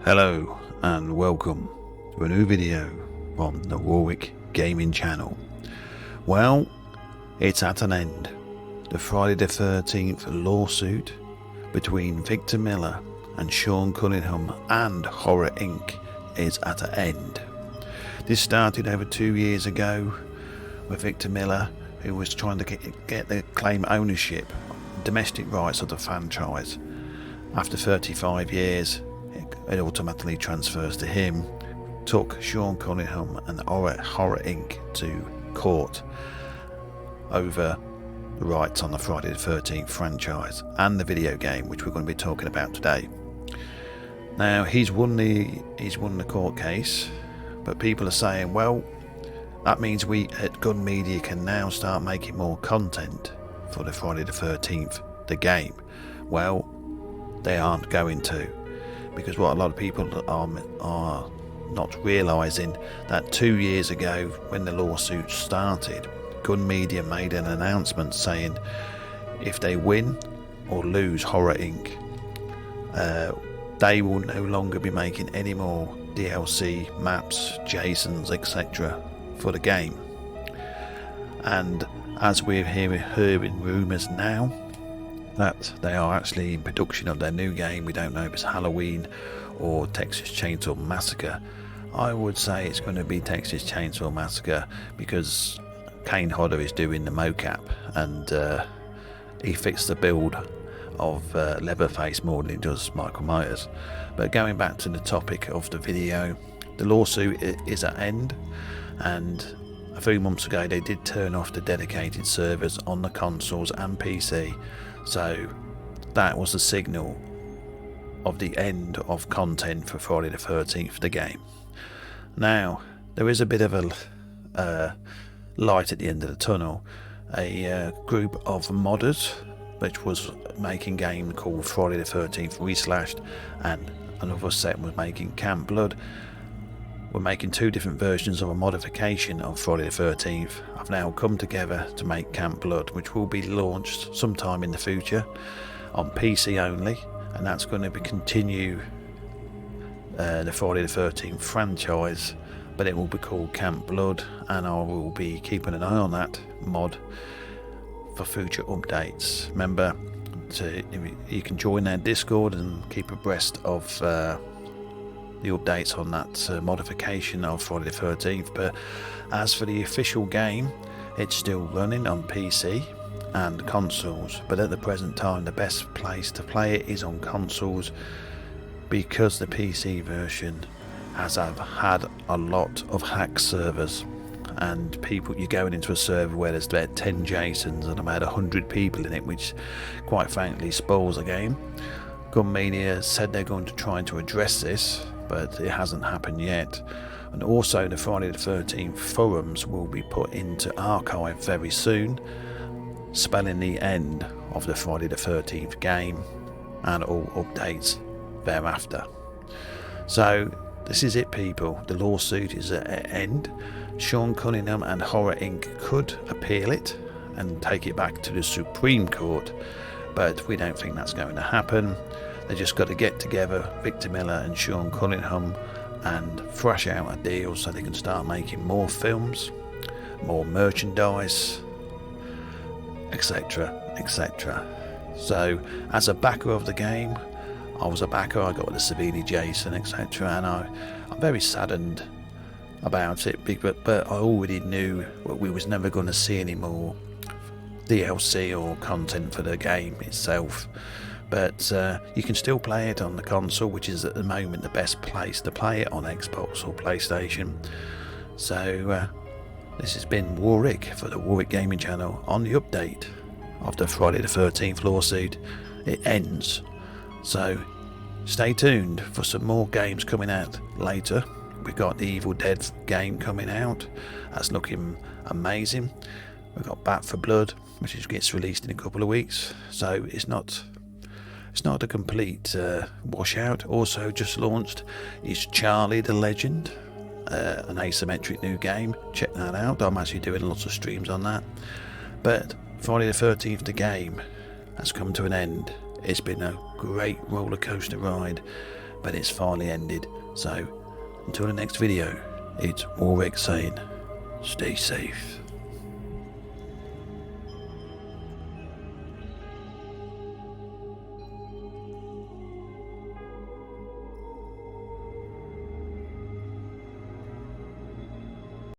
Hello and welcome to a new video from the Warwick gaming channel. Well, it's at an end. The Friday the 13th lawsuit between Victor Miller and Sean Cunningham and Horror Inc. is at an end. This started over 2 years ago with Victor Miller, who was trying to get the claim ownership, domestic rights of the franchise. After 35 years, it automatically transfers to him. Took Sean Cunningham and Horror Inc. to court over the rights on the Friday the 13th franchise and the video game, which we're going to be talking about today. Now he's won the court case, but people are saying, well, that means we at Gun Media can now start making more content for the Friday the 13th, the game. Well, they aren't going to, because what a lot of people are not realising, that 2 years ago when the lawsuit started, Gun Media made an announcement saying if they win or lose Horror Inc., they will no longer be making any more DLC, maps, JSONs, etc. for the game. And as we're hearing rumours now that they are actually in production of their new game, we don't know if it's Halloween or Texas Chainsaw Massacre. I would say it's going to be Texas Chainsaw Massacre, because Kane Hodder is doing the mocap, and he fits the build of Leatherface more than he does Michael Myers. But going back to the topic of the video, the lawsuit is at end, and a few months ago they did turn off the dedicated servers on the consoles and PC, so that was the signal of the end of content for Friday the 13th, the game. Now there is a bit of a light at the end of the tunnel. A group of modders which was making a game called Friday the 13th Reslashed, and another set was making Camp Blood. We're making two different versions of a modification of Friday the 13th. I've now come together to make Camp Blood, which will be launched sometime in the future on PC only, and that's going to continue the Friday the 13th franchise, but it will be called Camp Blood, and I will be keeping an eye on that mod for future updates. Remember, you can join their Discord and keep abreast of the updates on that modification of Friday the 13th. But as for the official game, it's still running on PC and consoles, but at the present time the best place to play it is on consoles, because the PC version has had a lot of hack servers, and people, you're going into a server where there's about 10 JSONs and about 100 people in it, which quite frankly spoils the game. Gun Media said they're going to try to address this, but it hasn't happened yet. And also the Friday the 13th forums will be put into archive very soon, spelling the end of the Friday the 13th game and all updates thereafter. So this is it, people. The lawsuit is at an end. Sean Cunningham and Horror Inc. could appeal it and take it back to the Supreme Court, but we don't think that's going to happen. They just got to get together, Victor Miller and Sean Cunningham, and thrash out a deal so they can start making more films, more merchandise, etc, etc. So as a backer of the game, I was a backer, I got the Savini Jason, etc, and I'm very saddened about it, but I already knew we was never going to see any more DLC or content for the game itself. But you can still play it on the console, which is at the moment the best place to play it, on Xbox or PlayStation. So this has been Warrick for the Warwick Gaming Channel on the update of the Friday the 13th lawsuit. It ends, so stay tuned for some more games coming out later. We've got the Evil Dead game coming out, that's looking amazing. We've got Back for Blood, which gets released in a couple of weeks, so it's not a complete washout. Also just launched is Charlie the Legend, an asymmetric new game. Check that out, I'm actually doing lots of streams on that. But Friday the 13th, the game, has come to an end. It's been a great roller coaster ride. but it's finally ended. So until the next video, it's Warrics saying, stay safe.